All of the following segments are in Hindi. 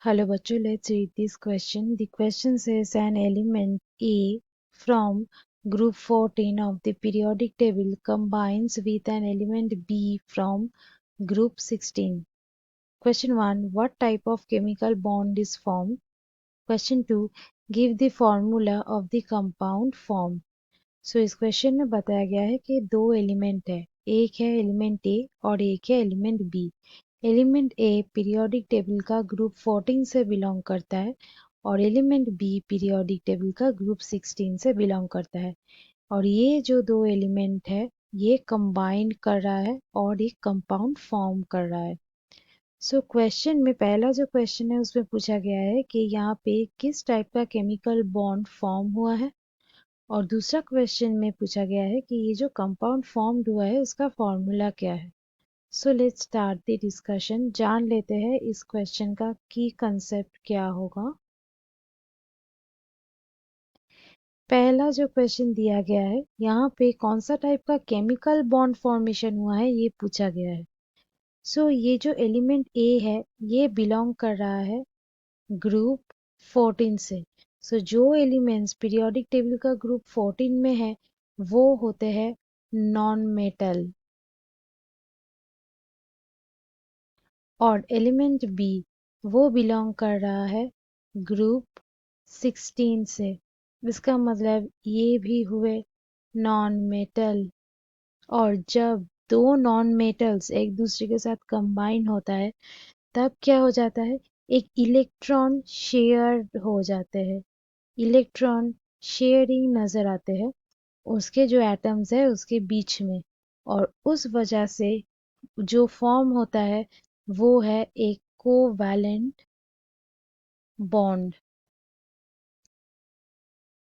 Hello bachcho, let's read this question. The question says an element A from group 14 of the periodic table combines with an element B from group 16. Question 1. What type of chemical bond is formed? Question 2. Give the formula of the compound form. इस क्वेश्चन में बताया गया है कि दो एलिमेंट है, एक है एलिमेंट ए और एक है element B. Element A periodic table का ग्रुप 14 से बिलोंग करता है और एलिमेंट बी पीरियोडिक टेबल का ग्रुप 16 से बिलोंग करता है। और ये जो दो एलिमेंट है ये कंबाइन कर रहा है और एक कंपाउंड फॉर्म कर रहा है। क्वेश्चन में पहला जो क्वेश्चन है उसमें पूछा गया है कि यहाँ पे किस टाइप का केमिकल बॉन्ड फॉर्म हुआ है, और दूसरा क्वेश्चन में पूछा गया है कि ये जो कंपाउंड फॉर्म्ड हुआ है उसका फॉर्मूला क्या है। Let's start the discussion. जान लेते हैं इस क्वेश्चन का की कंसेप्ट क्या होगा। पहला जो क्वेश्चन दिया गया है यहाँ पे कौन सा टाइप का केमिकल बॉन्ड फॉर्मेशन हुआ है ये पूछा गया है। ये जो एलिमेंट ए है ये बिलोंग कर रहा है ग्रुप 14 से। जो एलिमेंट्स पीरियोडिक टेबल का ग्रुप 14 में है वो होते हैं नॉन मेटल। और एलिमेंट बी वो बिलोंग कर रहा है ग्रुप 16 से। इसका मतलब ये भी हुए नॉन मेटल। और जब दो नॉन मेटल्स एक दूसरे के साथ कंबाइन होता है तब क्या हो जाता है, एक इलेक्ट्रॉन शेयर हो जाते हैं, इलेक्ट्रॉन शेयरिंग नजर आते हैं उसके जो एटम्स है उसके बीच में। और उस वजह से जो फॉर्म होता है वो है एक कोवैलेंट बॉन्ड।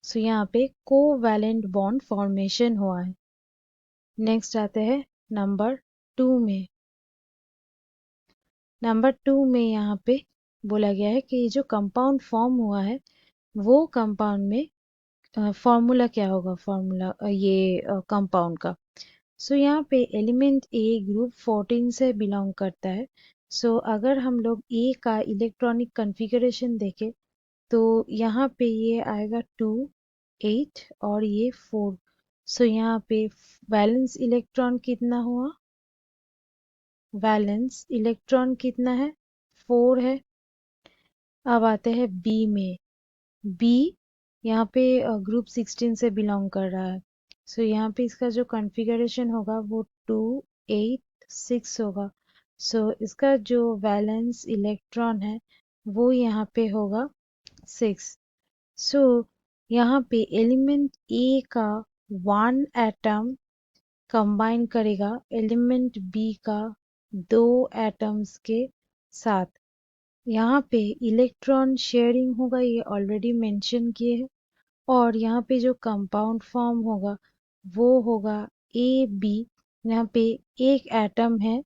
यहाँ पे कोवैलेंट बॉन्ड फॉर्मेशन हुआ है। नेक्स्ट आते हैं नंबर 2 में। नंबर 2 में यहाँ पे बोला गया है कि ये जो कंपाउंड फॉर्म हुआ है वो कंपाउंड में फॉर्मूला क्या होगा, फॉर्मूला ये कंपाउंड का। यहाँ पे एलिमेंट ए ग्रुप 14 से बिलोंग करता है। अगर हम लोग ए का इलेक्ट्रॉनिक कॉन्फ़िगरेशन देखें तो यहाँ पे ये आएगा 2 8 और ये 4। यहाँ पे वैलेंस इलेक्ट्रॉन कितना हुआ, वैलेंस इलेक्ट्रॉन कितना है 4 है। अब आते हैं बी में। बी यहाँ पे ग्रुप 16 से बिलोंग कर रहा है। यहाँ पे इसका जो कॉन्फ़िगरेशन होगा वो 2 8 6 होगा। इसका जो वैलेंस इलेक्ट्रॉन है वो यहाँ पे होगा 6। यहाँ पे एलिमेंट ए का 1 एटम कंबाइन करेगा एलिमेंट बी का 2 एटम्स के साथ। यहाँ पे इलेक्ट्रॉन शेयरिंग होगा ये ऑलरेडी मेंशन किए हैं। और यहाँ पे जो कंपाउंड फॉर्म होगा वो होगा ए बी। यहाँ पे एक एटम है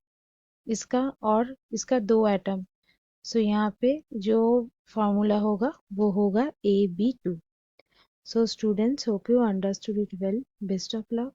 इसका और इसका 2 एटम। यहाँ पे जो फॉर्मूला होगा वो होगा AB2। So students, hope you understood it well. Best of luck.